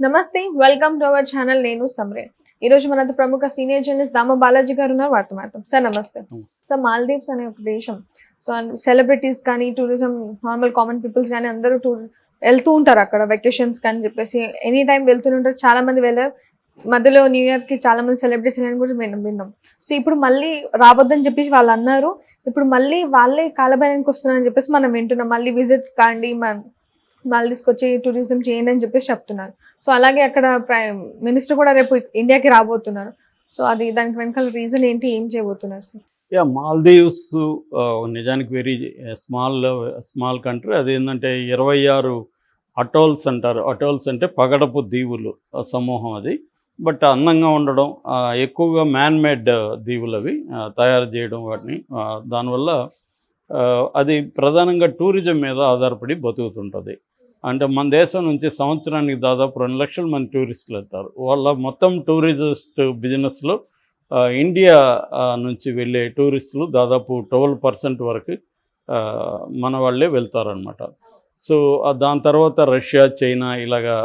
నమస్తే, welcome to our channel. నేను సమ్రే. ఈ రోజు మనతో ప్రముఖ సీనియర్ జర్నలిస్ట్ దామ బాలాజీ గారు ఉన్నారు. వారితో మాట్లాడతాం. సార్ నమస్తే. సార్, మాల్దీవ్స్ అనే ఒక దేశం. సో సెలబ్రిటీస్ కానీ, టూరిజం, నార్మల్ కామన్ పీపుల్స్ కానీ అందరూ వెళ్తూ ఉంటారు అక్కడ వెకేషన్స్ కానీ చెప్పేసి ఎనీ టైం వెళ్తుంటారు. చాలా మంది వెళ్ళారు. మధ్యలో న్యూ ఇయర్ కి చాలా మంది సెలబ్రిటీస్ అని కూడా విన్నాం. సో ఇప్పుడు మళ్ళీ రావద్దని చెప్పేసి వాళ్ళు అన్నారు. ఇప్పుడు మళ్ళీ వాళ్ళే కాలబైనానికి వస్తున్నారని చెప్పేసి మనం వింటున్నాం. మళ్ళీ విజిట్ కాండి, మాల్దీవ్స్కి వచ్చి టూరిజం చేయండి అని చెప్పేసి చెప్తున్నారు. సో అలాగే అక్కడ ప్రైమ్ మినిస్టర్ కూడా రేపు ఇండియాకి రాబోతున్నారు. సో అది దానికి వెనకాల రీజన్ ఏంటి, ఏం చేయబోతున్నారు సార్? మాల్దీవ్స్ నిజానికి వెరీ స్మాల్ కంట్రీ. అదేంటంటే 26 అటోల్స్ అంటారు. అటోల్స్ అంటే పగడపు దీవులు సమూహం అది. బట్ అందంగా ఉండడం, ఎక్కువగా మ్యాన్ మేడ్ దీవులు అవి తయారు చేయడం వాటిని. దానివల్ల అది ప్రధానంగా టూరిజం మీద ఆధారపడి బతుకుతుంటుంది. అంటే మన దేశం నుంచి సంవత్సరానికి దాదాపు 2 లక్షల మంది టూరిస్టులు వెళ్తారు. వాళ్ళ మొత్తం టూరిస్ట్ బిజినెస్లో ఇండియా నుంచి వెళ్ళే టూరిస్టులు దాదాపు 12% వరకు మన వాళ్ళే వెళ్తారనమాట. సో దాని తర్వాత రష్యా, చైనా ఇలాగా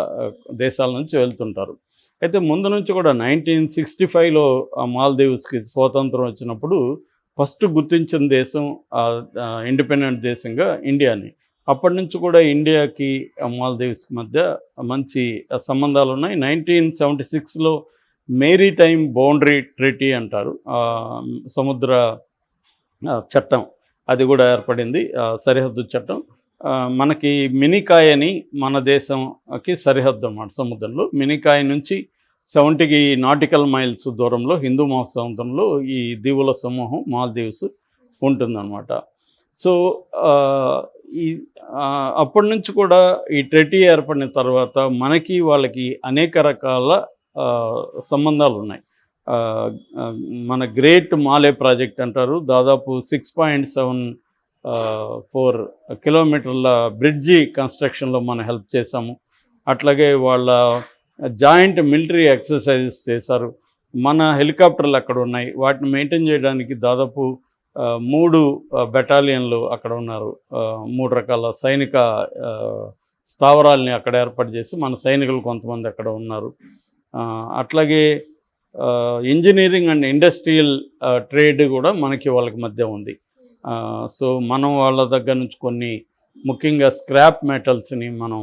దేశాల నుంచి వెళ్తుంటారు. అయితే ముందు నుంచి కూడా 1965లో మాల్దీవ్స్కి స్వాతంత్రం వచ్చినప్పుడు ఫస్ట్ గుర్తించిన దేశం ఇండిపెండెంట్ దేశంగా ఇండియాని. అప్పటి నుంచి కూడా ఇండియాకి మాల్దీవ్స్కి మధ్య మంచి సంబంధాలు ఉన్నాయి. 1976లో మేరీ టైమ్ బౌండరీ ట్రీటీ అంటారు, సముద్ర చట్టం, అది కూడా ఏర్పడింది, సరిహద్దు చట్టం. మనకి మినికాయ్ అని మన దేశంకి సరిహద్దు అన్నమాట సముద్రంలో. మినికాయ్ నుంచి 70 నాటికల్ మైల్స్ దూరంలో హిందూ మహాసముద్రంలో ఈ దీవుల సమూహం మాల్దీవ్స్ ఉంటుందన్నమాట. సో ఈ అప్పటి నుంచి కూడా ఈ ట్రెటీ ఏర్పడిన తర్వాత మనకి వాళ్ళకి అనేక రకాల సంబంధాలు ఉన్నాయి. మన గ్రేట్ మాలే ప్రాజెక్ట్ అంటారు. దాదాపు 6.74 కిలోమీటర్ల బ్రిడ్జి కన్స్ట్రక్షన్లో మనం హెల్ప్ చేశాము. అట్లాగే వాళ్ళ జాయింట్ మిలిటరీ ఎక్సర్సైజెస్ చేశారు. మన హెలికాప్టర్లు అక్కడ ఉన్నాయి. వాటిని మెయింటైన్ చేయడానికి దాదాపు 3 బెటాలియన్లు అక్కడ ఉన్నారు. 3 రకాల సైనిక స్థావరాల్ని అక్కడ ఏర్పాటు చేసి మన సైనికులు కొంతమంది అక్కడ ఉన్నారు. అట్లాగే ఇంజనీరింగ్ అండ్ ఇండస్ట్రియల్ ట్రేడ్ కూడా మనకి వాళ్ళకి మధ్య ఉంది. సో మనం వాళ్ళ దగ్గర నుంచి కొన్ని ముఖ్యంగా స్క్రాప్ మెటల్స్ని మనం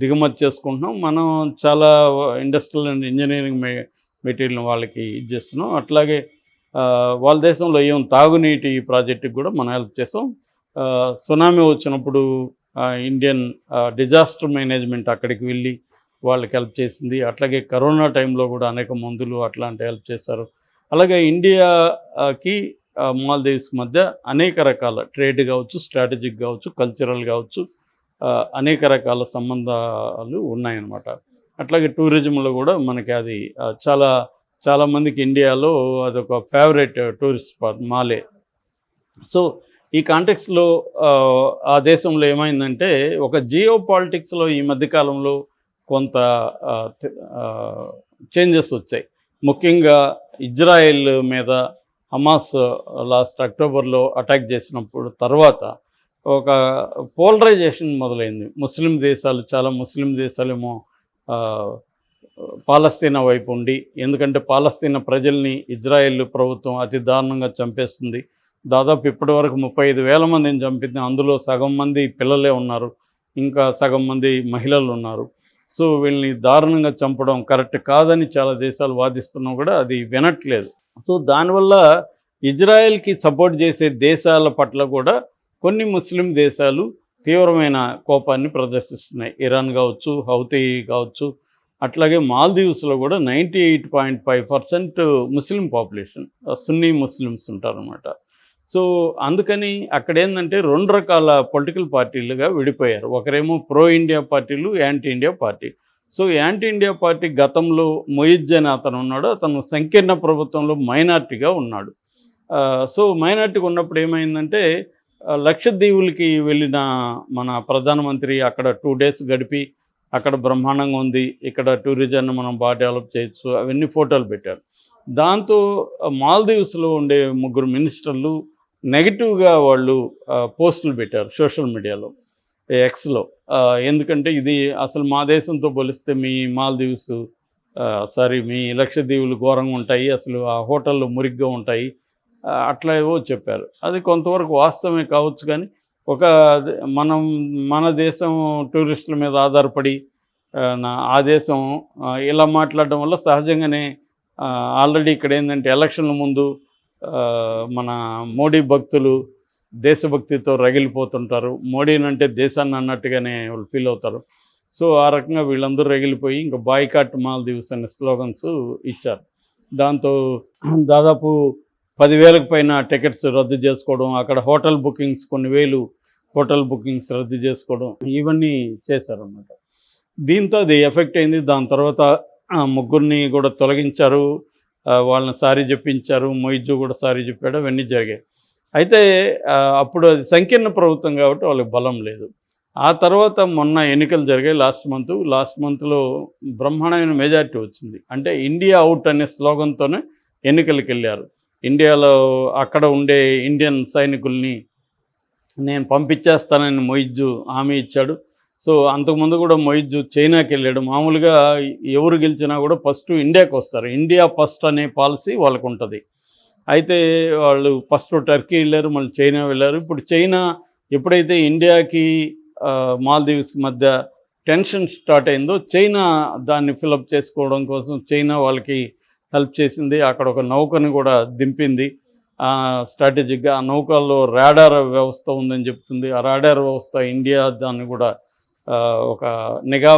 దిగుమతి చేసుకుంటున్నాం. మనం చాలా ఇండస్ట్రియల్ అండ్ ఇంజనీరింగ్ మెటీరియల్ వాళ్ళకి ఇచ్చేస్తున్నాం. అట్లాగే వాళ్ళ దేశంలో ఏం తాగునీటి ప్రాజెక్టుకి కూడా మనం హెల్ప్ చేస్తాం. సునామీ వచ్చినప్పుడు ఇండియన్ డిజాస్టర్ మేనేజ్మెంట్ అక్కడికి వెళ్ళి వాళ్ళకి హెల్ప్ చేసింది. అట్లాగే కరోనా టైంలో కూడా అనేక మందులు అట్లాంటి హెల్ప్ చేశారు. అలాగే ఇండియాకి మాల్దీవ్స్కి మధ్య అనేక రకాల ట్రేడ్ కావచ్చు, స్ట్రాటజిక్ కావచ్చు, కల్చరల్ కావచ్చు, అనేక రకాల సంబంధాలు ఉన్నాయన్నమాట. అట్లాగే టూరిజంలో కూడా మనకి అది చాలామందికి ఇండియాలో అదొక ఫేవరెట్ టూరిస్ట్ స్పాట్ మాలే. సో ఈ కాంటెక్స్లో ఆ దేశంలో ఏమైందంటే ఒక జియో పాలిటిక్స్లో ఈ మధ్యకాలంలో కొంత చేంజెస్ వచ్చాయి. ముఖ్యంగా ఇజ్రాయెల్ మీద హమాస్ లాస్ట్ అక్టోబర్లో అటాక్ చేసినప్పుడు తర్వాత ఒక పోలరైజేషన్ మొదలైంది. చాలా ముస్లిం దేశాలేమో పాలస్తీనా వైపు ఉండి, ఎందుకంటే పాలస్తీనా ప్రజల్ని ఇజ్రాయెల్ ప్రభుత్వం అతి దారుణంగా చంపేస్తుంది. దాదాపు ఇప్పటి వరకు 35,000 మందిని చంపింది. అందులో సగం మంది పిల్లలే ఉన్నారు, ఇంకా సగం మంది మహిళలు ఉన్నారు. సో వీళ్ళని దారుణంగా చంపడం కరెక్ట్ కాదని చాలా దేశాలు వాదిస్తున్నా కూడా అది వినట్లేదు. సో దానివల్ల ఇజ్రాయెల్కి సపోర్ట్ చేసే దేశాల పట్ల కూడా కొన్ని ముస్లిం దేశాలు తీవ్రమైన కోపాన్ని ప్రదర్శిస్తున్నాయి. ఇరాన్ కావచ్చు, హౌతీ కావచ్చు. అట్లాగే మాల్దీవ్స్లో కూడా 98.5% ముస్లిం పాపులేషన్, సున్నీ ముస్లిమ్స్ ఉంటారన్నమాట. సో అందుకని అక్కడ ఏంటంటే 2 రకాల పొలిటికల్ పార్టీలుగా విడిపోయారు. ఒకరేమో ప్రో ఇండియా పార్టీలు, anti India party. So anti India party గతంలో మొయిజ్జన్ అతను ఉన్నాడు. అతను సంకీర్ణ ప్రభుత్వంలో మైనార్టీగా ఉన్నాడు. సో మైనార్టీగా ఉన్నప్పుడు ఏమైందంటే లక్షద్వీపులకి వెళ్ళిన మన ప్రధానమంత్రి అక్కడ 2 డేస్ గడిపి అక్కడ బ్రహ్మాండంగా ఉంది, ఇక్కడ టూరిజాన్ని మనం బాగా డెవలప్ చేయొచ్చు, అవన్నీ ఫోటోలు పెట్టారు. దాంతో మాల్దీవ్స్లో ఉండే 3 మినిస్టర్లు నెగిటివ్గా వాళ్ళు పోస్టులు పెట్టారు సోషల్ మీడియాలో. ఎక్స్లో. ఎందుకంటే ఇది అసలు మా దేశంతో పోలిస్తే మీ మాల్దీవ్స్ సారీ మీ లక్షద్వీపులు ఘోరంగా ఉంటాయి, అసలు ఆ హోటళ్ళు మురిగ్గా ఉంటాయి, అట్లా ఏవో చెప్పారు. అది కొంతవరకు వాస్తవమే కావచ్చు, కానీ ఒక మనం మన దేశం టూరిస్టుల మీద ఆధారపడి ఆ దేశం ఇలా మాట్లాడడం వల్ల సహజంగానే ఆల్రెడీ ఇక్కడ ఏంటంటే ఎలక్షన్ల ముందు మన మోడీ భక్తులు దేశభక్తితో రగిలిపోతుంటారు. మోడీనంటే దేశాన్ని అన్నట్టుగానే వాళ్ళు ఫీల్ అవుతారు. సో ఆ రకంగా వీళ్ళందరూ రగిలిపోయి ఇంకా బాయ్కాట్ మాల్దీవ్స్ అనే స్లోగన్స్ ఇచ్చారు. దాంతో దాదాపు 10,000కు పైన టికెట్స్ రద్దు చేసుకోవడం, అక్కడ హోటల్ బుకింగ్స్ కొన్ని వేలు హోటల్ బుకింగ్స్ రద్దు చేసుకోవడం, ఇవన్నీ చేశారన్నమాట. దీంతో అది ఎఫెక్ట్ అయింది. దాని తర్వాత ముగ్గురిని కూడా తొలగించారు, వాళ్ళని సారీ చెప్పించారు, మొయిజు కూడా సారీ చెప్పాడు, అవన్నీ జరిగాయి. అయితే అప్పుడు అది సంకీర్ణ ప్రభుత్వం కాబట్టి వాళ్ళకి బలం లేదు. ఆ తర్వాత మొన్న ఎన్నికలు జరిగాయి లాస్ట్ మంత్లో బ్రహ్మాండమైన మెజారిటీ వచ్చింది. అంటే ఇండియా అవుట్ అనే స్లోగన్తోనే ఎన్నికలకు వెళ్ళారు. ఇండియాలో అక్కడ ఉండే ఇండియన్ సైనికుల్ని నేను పంపించేస్తానని మొయిజు హామీ ఇచ్చాడు. సో అంతకుముందు కూడా మొయిజు చైనాకి వెళ్ళాడు. మామూలుగా ఎవరు గెలిచినా కూడా ఫస్ట్ ఇండియాకి వస్తారు, ఇండియా ఫస్ట్ అనే పాలసీ వాళ్ళకు ఉంటుంది. అయితే వాళ్ళు ఫస్ట్ టర్కీ వెళ్ళారు, మళ్ళీ చైనా వెళ్ళారు. ఇప్పుడు చైనా ఎప్పుడైతే ఇండియాకి మాల్దీవ్స్కి మధ్య టెన్షన్ స్టార్ట్ అయిందో చైనా దాన్ని ఫిలప్ చేసుకోవడం కోసం చైనా వాళ్ళకి హెల్ప్ చేసింది. అక్కడ ఒక నౌకని కూడా దింపింది స్ట్రాటజిక్గా. ఆ నౌకల్లో రాడార్ వ్యవస్థ ఉందని చెప్తుంది. ఆ రాడార్ వ్యవస్థ ఇండియా దాన్ని కూడా ఒక నిఘా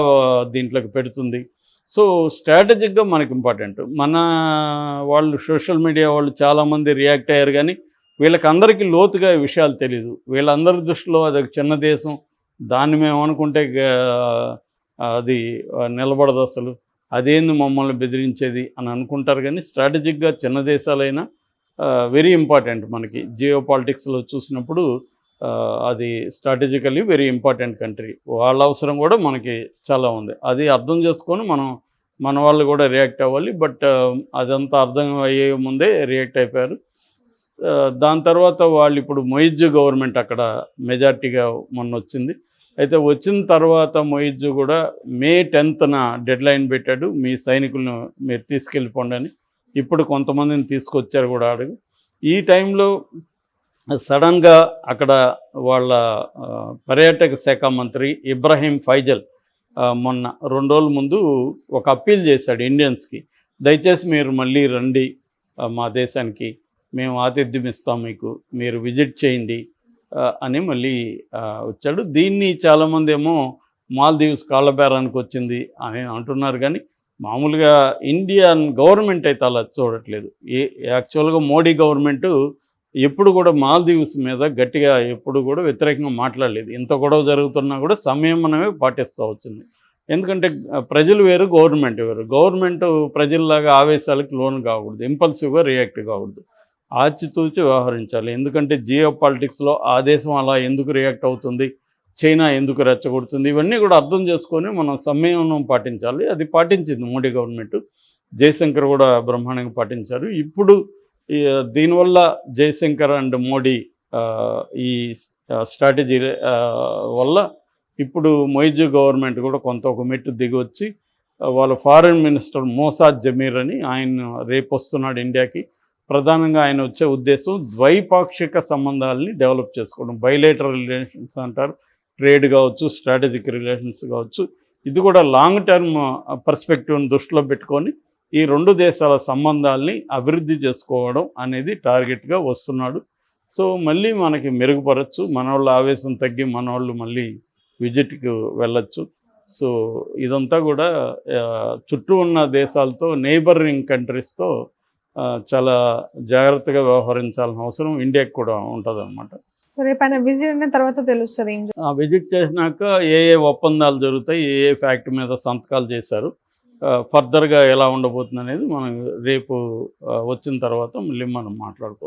దీంట్లోకి పెడుతుంది. సో స్ట్రాటజిక్గా మనకి ఇంపార్టెంట్. మన వాళ్ళు సోషల్ మీడియా వాళ్ళు చాలామంది రియాక్ట్ అయ్యారు, కానీ వీళ్ళకందరికీ లోతుగా ఈ విషయాలు తెలీదు. వీళ్ళందరి దృష్టిలో అది ఒక చిన్న దేశం, దాన్ని మేము అనుకుంటే అది నిలబడదు, అసలు అదేంది మమ్మల్ని బెదిరించేది అని అనుకుంటారు. కానీ స్ట్రాటజిక్గా చిన్న దేశాలైనా వెరీ ఇంపార్టెంట్ మనకి జియో పాలిటిక్స్లో చూసినప్పుడు. అది స్ట్రాటజికల్లీ వెరీ ఇంపార్టెంట్ కంట్రీ. వాళ్ళ అవసరం కూడా మనకి చాలా ఉంది. అది అర్థం చేసుకొని మన వాళ్ళు కూడా రియాక్ట్ అవ్వాలి. బట్ అదంతా అర్థం అయ్యే ముందే రియాక్ట్ అయిపోయారు. దాని తర్వాత వాళ్ళు ఇప్పుడు మొయిజు గవర్నమెంట్ అక్కడ మెజార్టీగా మొన్న వచ్చింది. అయితే వచ్చిన తర్వాత మొయిజు కూడా May 10th డెడ్లైన్ పెట్టాడు, మీ సైనికులను మీరు తీసుకెళ్ళిపోండి అని. ఇప్పుడు కొంతమందిని తీసుకొచ్చారు కూడా అడుగు. ఈ టైంలో సడన్గా అక్కడ వాళ్ళ పర్యాటక శాఖ మంత్రి ఇబ్రాహీం ఫైజల్ మొన్న 2 రోజుల ముందు ఒక అప్పీల్ చేశాడు ఇండియన్స్కి, దయచేసి మీరు మళ్ళీ రండి మా దేశానికి, మేము ఆతిథ్యం ఇస్తాం మీకు, మీరు విజిట్ చేయండి అని మళ్ళీ వచ్చాడు. దీన్ని చాలామంది ఏమో మాల్దీవ్స్ కాళ్ళబేరానికి వచ్చింది అని అంటున్నారు, కానీ మామూలుగా ఇండియన్ గవర్నమెంట్ అయితే అలా చూడట్లేదు. యాక్చువల్గా మోడీ గవర్నమెంటు ఎప్పుడు కూడా మాల్దీవ్స్ మీద గట్టిగా ఎప్పుడు కూడా వ్యతిరేకంగా మాట్లాడలేదు. ఇంత గొడవ జరుగుతున్నా కూడా సంయమనమే పాటిస్తూ వచ్చింది. ఎందుకంటే ప్రజలు వేరు, గవర్నమెంట్ వేరు. గవర్నమెంట్ ప్రజల్లాగా ఆవేశాలకు లోను కాకూడదు, ఇంపల్సివ్గా రియాక్ట్ కాకూడదు, ఆచితూచి వ్యవహరించాలి. ఎందుకంటే జియో పాలిటిక్స్లో ఆ దేశం అలా ఎందుకు రియాక్ట్ అవుతుంది, చైనా ఎందుకు రెచ్చగొడుతుంది, ఇవన్నీ కూడా అర్థం చేసుకొని మనం సంయమనం పాటించాలి. అది పాటించింది మోడీ గవర్నమెంట్. జయశంకర్ కూడా బ్రహ్మాండంగా పాటించారు. ఇప్పుడు దీనివల్ల జయశంకర్ అండ్ మోడీ ఈ స్ట్రాటజీ వల్ల ఇప్పుడు మొయిజు గవర్నమెంట్ కూడా కొంత ఒక మెట్టు దిగొచ్చి వాళ్ళ ఫారిన్ మినిస్టర్ మోసాద్ జమీర్ అని ఆయన రేపు వస్తున్నాడు ఇండియాకి. ప్రధానంగా ఆయన వచ్చే ఉద్దేశం ద్వైపాక్షిక సంబంధాలని డెవలప్ చేసుకోవడం, బైలేటరల్ రిలేషన్స్ అంటారు, ట్రేడ్ కావచ్చు, స్ట్రాటజిక్ రిలేషన్స్ కావచ్చు. ఇది కూడా లాంగ్ టర్మ్ పర్స్పెక్టివ్ని దృష్టిలో పెట్టుకొని ఈ 2 దేశాల సంబంధాలని అభివృద్ధి చేసుకోవడం అనేది టార్గెట్గా వస్తున్నాడు. సో మళ్ళీ మనకి మెరుగుపరచు, మనవాళ్ళ ఆవేశం తగ్గి మనవాళ్ళు మళ్ళీ విజిట్కి వెళ్ళచ్చు. సో ఇదంతా కూడా చుట్టూ ఉన్న దేశాలతో, నైబరింగ్ కంట్రీస్తో చాలా జాగ్రత్తగా వ్యవహరించాల్సిన అవసరం ఇండియాకి కూడా ఉంటుంది అన్నమాట. రేపు ఆయన విజిట్ అయిన తర్వాత తెలుస్తుంది. విజిట్ చేసినాక ఏ ఒప్పందాలు జరుగుతాయి, ఏ ఫ్యాక్ట్ మీద సంతకాలు చేశారు, ఫర్దర్గా ఎలా ఉండబోతుంది అనేది మనం రేపు వచ్చిన తర్వాత మళ్ళీ మనం మాట్లాడుకోవచ్చు.